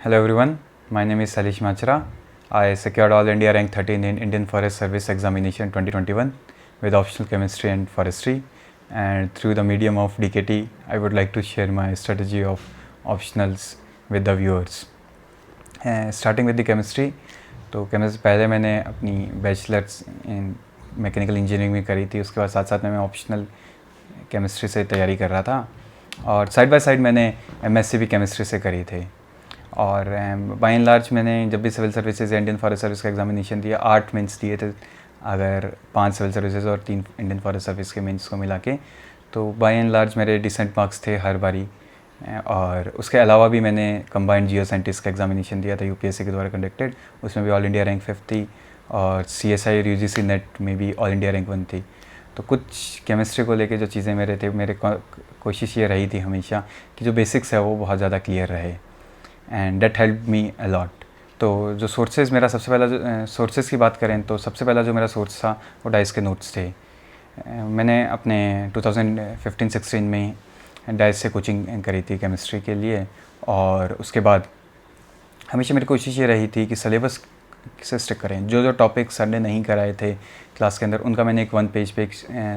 Hello everyone, my name is Salish Machra. I secured All India Rank 13 in Indian Forest Service Examination 2021 with optional chemistry and forestry, and through the medium of DKT, I would like to share my strategy of optionals with the viewers. Starting with the chemistry, तो chemistry पहले मैंने अपनी bachelors in mechanical engineering में करी थी, उसके बाद साथ साथ में मैं ऑप्शनल केमिस्ट्री से तैयारी कर रहा था और साइड बाय साइड मैंने एमएससी भी केमिस्ट्री से करी थी। और बाय एंड लार्ज मैंने जब भी सिविल सर्विसेज या इंडियन फॉरेस्ट सर्विस का एग्जामिनेशन दिया 8 मेंस दिए थे, अगर 5 सिविल सर्विसेज और 3 इंडियन फॉरेस्ट सर्विस के मेंस को मिला के, तो बाय एंड लार्ज मेरे डिसेंट मार्क्स थे हर बारी। और उसके अलावा भी मैंने कंबाइंड जियो साइंटिस्ट का एग्जामिनेशन दिया था यूपीएससी के द्वारा कंडक्टेड, उसमें भी ऑल इंडिया रैंक 5 थी और सीएसआई और यूजीसी नेट में भी ऑल इंडिया रैंक 1 थी। तो कुछ केमिस्ट्री को लेके जो चीज़ें मेरे कोशिश ये रही थी हमेशा कि जो बेसिक्स है वो बहुत ज़्यादा क्लियर रहे, and that help me a lot. तो जो सोर्सेज मेरा सबसे पहला जो सोर्सेज की बात करें तो सबसे पहला जो मेरा सोर्स था वो डाइस के नोट्स थे। मैंने अपने 2015-16 में डाइस से कोचिंग करी थी केमिस्ट्री के लिए, और उसके बाद हमेशा मेरी कोशिश ये रही थी कि सिलेबस से स्टिक करें। जो जो टॉपिक सर ने नहीं कराए थे क्लास के अंदर उनका मैंने एक 1 पेज पे एक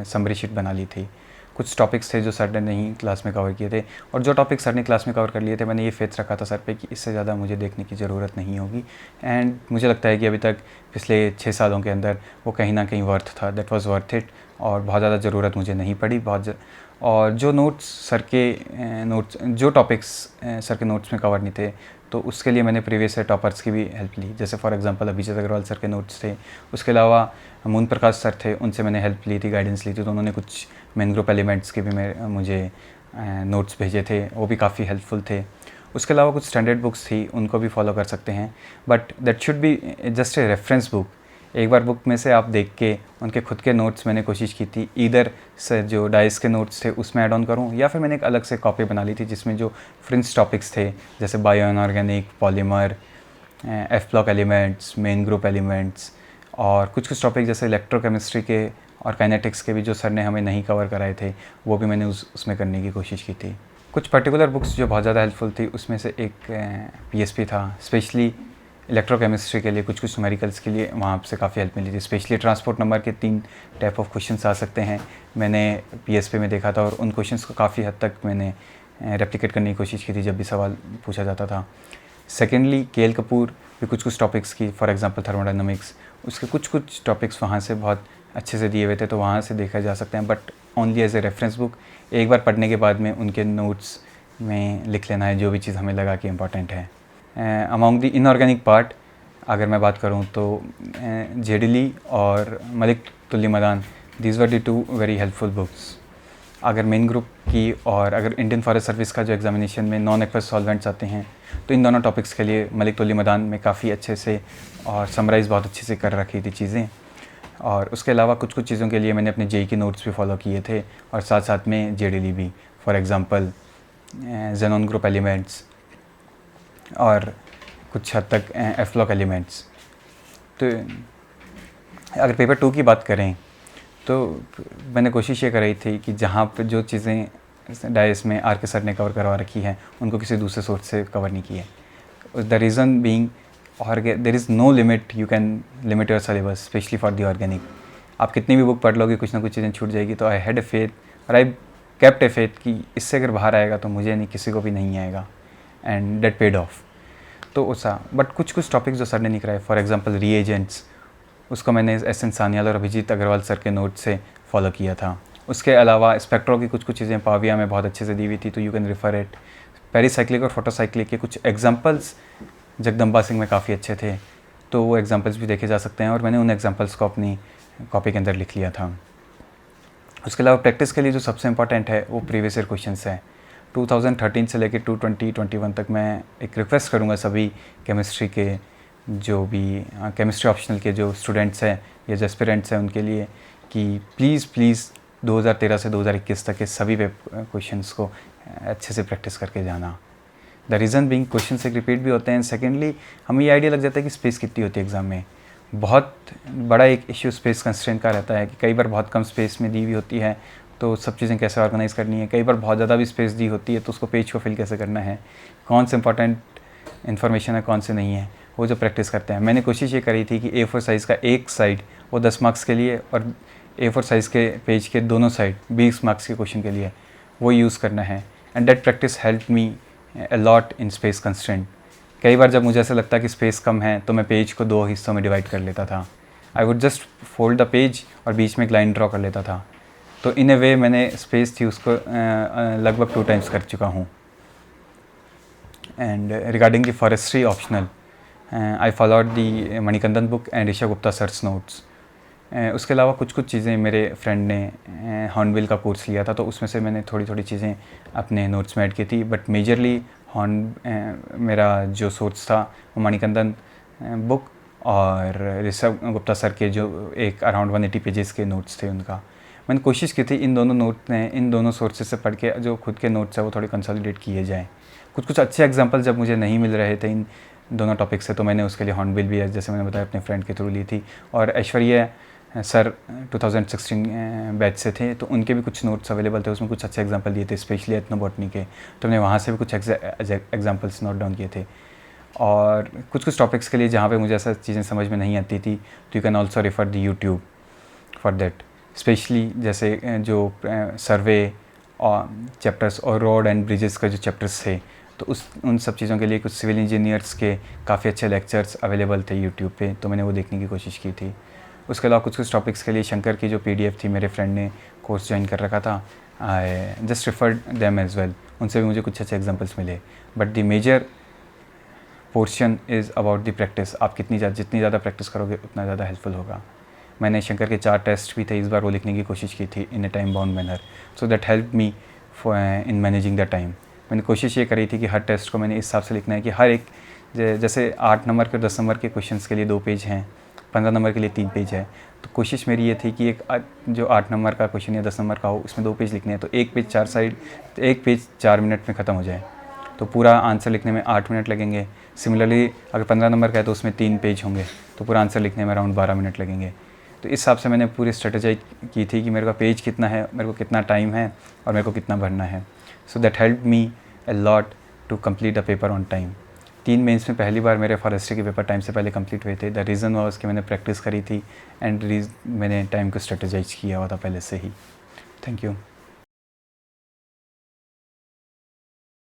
समरी शीट बना ली थी। कुछ टॉपिक्स थे जो सर ने नहीं क्लास में कवर किए थे, और जो टॉपिक सर ने क्लास में कवर कर लिए थे मैंने ये फेथ रखा था सर पे कि इससे ज़्यादा मुझे देखने की ज़रूरत नहीं होगी। एंड मुझे लगता है कि अभी तक पिछले 6 सालों के अंदर वो कहीं ना कहीं वर्थ था, दैट वाज वर्थ इट, और बहुत ज़्यादा ज़रूरत मुझे नहीं पड़ी। और जो नोट्स सर के नोट्स जो टॉपिक्स सर के नोट्स में कवर नहीं थे तो उसके लिए मैंने प्रीवियस ईयर टॉपर्स की भी हेल्प ली। जैसे for example Abhijit Agarwal sir के नोट्स थे, उसके अलावा मोहन प्रकाश सर थे, उनसे मैंने हेल्प ली थी, गाइडेंस ली थी, तो उन्होंने कुछ मेन ग्रुप एलिमेंट्स के भी मुझे नोट्स भेजे थे, वो भी काफ़ी हेल्पफुल थे। उसके अलावा कुछ स्टैंडर्ड बुक्स थी, उनको भी फॉलो कर सकते हैं, but that should be just a reference book. एक बार बुक में से आप देख के उनके खुद के नोट्स मैंने कोशिश की थी ईदर से जो डाइस के नोट्स थे उसमें ऐड ऑन करूँ, या फिर मैंने एक अलग से कॉपी बना ली थी जिसमें जो फ्रिंज टॉपिक्स थे जैसे bio inorganic, polymer, F block elements, main group elements, और कुछ टॉपिक जैसे इलेक्ट्रोकेमिस्ट्री के और काइनेटिक्स के भी जो सर ने हमें नहीं कवर कराए थे वो भी मैंने उसमें करने की कोशिश की थी। कुछ पर्टिकुलर बुक्स जो बहुत ज़्यादा हेल्पफुल थी उसमें से एक पीएसपी था, स्पेशली इलेक्ट्रोकेमिस्ट्री के लिए, कुछ न्यूमेरिकल्स के लिए वहाँ से काफ़ी हेल्प मिली थी। स्पेशली ट्रांसपोर्ट नंबर के 3 टाइप ऑफ क्वेश्चंस आ सकते हैं, मैंने पीएसपी में देखा था और उन क्वेश्चंस को काफ़ी हद तक मैंने रेप्लिकेट करने की कोशिश की थी जब भी सवाल पूछा जाता था। सेकेंडली केएल कपूर भी कुछ टॉपिक्स की, फॉर एग्जांपल थर्मोडायनामिक्स, उसके कुछ टॉपिक्स वहाँ से बहुत अच्छे से दिए हुए थे, तो वहाँ से देखा जा सकते हैं, but only as a reference book. एक बार पढ़ने के बाद में उनके नोट्स में लिख लेना है जो भी चीज़ हमें लगा कि इम्पॉर्टेंट है। अमॉन्ग द इनऑर्गेनिक पार्ट अगर मैं बात करूँ तो जेडिली और Malik तुल्ली Madan, these were the 2 very helpful books. अगर मेन ग्रुप की और अगर इंडियन फॉरेस्ट सर्विस का जो एग्जामिनेशन में नॉन एक्वस सॉल्वेंट्स आते हैं तो इन दोनों टॉपिक्स के लिए मलिक तुल्ली मदान में काफ़ी अच्छे से और समराइज़ बहुत अच्छे से कर रखी थी चीज़ें। और उसके अलावा कुछ चीज़ों के लिए मैंने अपने जेई के नोट्स भी फॉलो किए थे, और साथ साथ में जेडीली भी, for example xenon group elements और कुछ हद तक एफ ब्लॉक एलिमेंट्स। तो अगर पेपर 2 की बात करें तो मैंने कोशिश ये कर रही थी कि जहाँ पे जो चीज़ें डाइस में आर के सर ने कवर करवा रखी हैं उनको किसी दूसरे सोर्स से कवर नहीं किए। द रीज़न बीइंग और there is no limit, you can limit your syllabus specially for the organic. आप कितनी भी बुक पढ़ लोगे कुछ ना कुछ चीज़ें छूट जाएगी। तो आई हैड ए फेथ और आई केप्ट ए फेथ कि इससे अगर बाहर आएगा तो मुझे नहीं, किसी को भी नहीं आएगा, एंड डेट पेड ऑफ। तो उसा बट कुछ टॉपिक्स जो सर ने नहीं कराए, फॉर एग्जांपल रीएजेंट्स, उसको मैंने एस एन सानियाल और अभिजीत अग्रवाल सर के नोट से फॉलो किया था। उसके अलावा स्पेक्ट्रो की कुछ चीज़ें पाविया में बहुत अच्छे से दी हुई थी, तो you can refer it. Pericyclic और फोटोसाइक्लिक के कुछ एग्जांपल्स जगदम्बा सिंह में काफ़ी अच्छे थे, तो वो एग्जांपल्स भी देखे जा सकते हैं, और मैंने उन एग्जांपल्स को अपनी कॉपी के अंदर लिख लिया था। उसके अलावा प्रैक्टिस के लिए जो सबसे इंपॉर्टेंट है वो प्रीवियस ईयर क्वेश्चंस है। 2013 से लेकर 2021 तक मैं एक रिक्वेस्ट करूँगा सभी केमिस्ट्री के जो भी केमिस्ट्री ऑप्शनल के जो स्टूडेंट्स हैं या जो एस्पिरेंट्स हैं उनके लिए कि प्लीज़ 2013 से 2021 तक के सभी क्वेश्चंस को अच्छे से प्रैक्टिस करके जाना। द रीज़न बीइंग क्वेश्चन से रिपीट भी होते हैं, सेकेंडली हमें ये आइडिया लग जाता है कि स्पेस कितनी होती है एग्ज़ाम में। बहुत बड़ा एक इश्यू स्पेस कंस्ट्रेंट का रहता है कि कई बार बहुत कम स्पेस में दी हुई होती है तो सब चीज़ें कैसे ऑर्गेनाइज़ करनी है, कई बार बहुत ज़्यादा भी स्पेस दी होती है तो उसको पेज को फिल कैसे करना है, कौन से इंपॉर्टेंट इन्फॉर्मेशन है, कौन से नहीं है, वो जो प्रैक्टिस करते हैं। मैंने कोशिश ये करी थी कि A4 साइज़ का एक साइड वो 10 मार्क्स के लिए और A4 साइज़ के पेज के दोनों साइड 20 मार्क्स के क्वेश्चन के लिए वो यूज़ करना है। And that practice help me a lot in space constraint. कई बार जब मुझे ऐसा लगता है कि स्पेस कम है तो मैं पेज को 2 हिस्सों में डिवाइड कर लेता था। I would just fold the page और बीच में एक लाइन ड्रॉ कर लेता था। तो इन ए वे मैंने स्पेस थी उसको लगभग 2 टाइम्स कर चुका हूँ। And regarding the forestry optional, I followed the Manikandan book and Rishabh Gupta sir's notes. उसके अलावा कुछ चीज़ें मेरे फ्रेंड ने हॉर्नबिल का कोर्स लिया था, तो उसमें से मैंने थोड़ी चीज़ें अपने नोट्स में ऐड की थी। बट मेजरली मेरा जो सोर्स था वो मणिकंदन बुक और ऋषभ गुप्ता सर के जो एक अराउंड 180 पेजेस के नोट्स थे उनका। मैंने कोशिश की थी इन दोनों सोर्सेज से पढ़ के जो खुद के नोट्स है वो थोड़े कंसोलिडेट किए जाएँ। कुछ अच्छे एग्जांपल जब मुझे नहीं मिल रहे थे इन दोनों टॉपिक से, तो मैंने उसके लिए हॉर्नबिल भी, जैसे मैंने बताया, अपने फ्रेंड के थ्रू ली थी। और ऐश्वर्या सर 2016 बैच से थे, तो उनके भी कुछ नोट्स अवेलेबल थे, उसमें कुछ अच्छे एग्जांपल दिए थे, स्पेशली एथनोबॉटनी के, तो मैंने वहाँ से भी कुछ एग्जांपल्स नोट डाउन किए थे। और कुछ टॉपिक्स के लिए जहाँ पे मुझे ऐसा चीज़ें समझ में नहीं आती थी, तो you can also refer the YouTube for that. Specially जैसे जो सर्वे और चैप्टर्स और रोड एंड ब्रिजेस का जो चैप्टर्स थे, तो उन सब चीज़ों के लिए कुछ सिविल इंजीनियर्स के काफ़ी अच्छे लेक्चर्स अवेलेबल थे यूट्यूब पे, तो मैंने वो देखने की कोशिश की थी। उसके अलावा कुछ टॉपिक्स के लिए शंकर की जो PDF थी, मेरे फ्रेंड ने कोर्स ज्वाइन कर रखा था, I just referred them as well. उनसे भी मुझे कुछ अच्छे एग्जांपल्स मिले। But the major portion is about the practice. आप जितनी ज़्यादा प्रैक्टिस करोगे उतना ज़्यादा हेल्पफुल होगा। मैंने शंकर के 4 टेस्ट भी थे, इस बार वो लिखने की कोशिश की थी in a time bound manner, so that help me in managing the time. मैंने कोशिश ये करी थी कि हर टेस्ट को मैंने इस हिसाब से लिखना है कि हर एक, जैसे 8 नंबर के 10 नंबर के क्वेश्चंस के लिए 2 पेज हैं, 15 नंबर के लिए 3 पेज है, तो कोशिश मेरी ये थी कि एक जो 8 नंबर का क्वेश्चन या 10 नंबर का हो उसमें 2 पेज लिखने हैं, तो एक पेज 4 साइड, तो एक पेज 4 मिनट में ख़त्म हो जाए, तो पूरा आंसर लिखने में 8 मिनट लगेंगे। सिमिलरली अगर 15 नंबर का है तो उसमें 3 पेज होंगे, तो पूरा आंसर लिखने में अराउंड 12 मिनट लगेंगे। तो इस हिसाब से मैंने पूरी स्ट्रेटेजाइज की थी कि मेरे का पेज कितना है, मेरे को कितना टाइम है और मेरे को कितना भरना है। So that help me a lot to complete the paper on time. 3 mains में पहली बार मेरे फॉरेस्ट्री के पेपर टाइम से पहले कंप्लीट हुए थे। द रीज़न वाज कि मैंने प्रैक्टिस करी थी एंड मैंने टाइम को स्ट्रेटेजाइज किया हुआ था पहले से ही। Thank you.